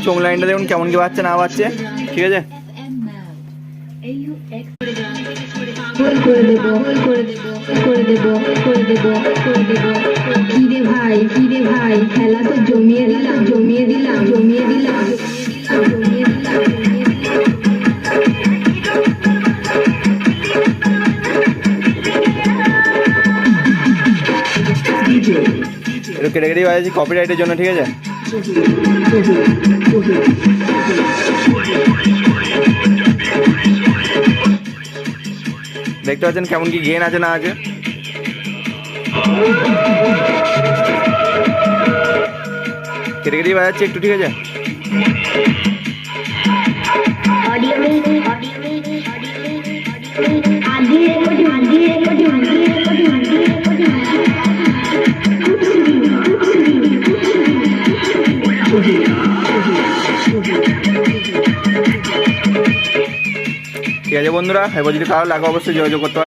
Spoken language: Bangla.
চোখ লাইনটা দেখুন কেমন কি বাচ্চা না বাচ্চে, ঠিক আছে। কিরে ভাই খেলা তো জমিয়ে দিলাম। একটু কেটে কেটেই বাজাচ্ছি কপিরাইটের জন্য, ঠিক আছে। দেখতে পাচ্ছেন কেমন কি গেন আছে না আছে। কেটে কেটেই বাজাচ্ছি একটু, ঠিক আছে। ঠিক আছে বন্ধুরা, এবার যদি কারো লাগে অবশ্যই যোগাযোগ করতে হবে।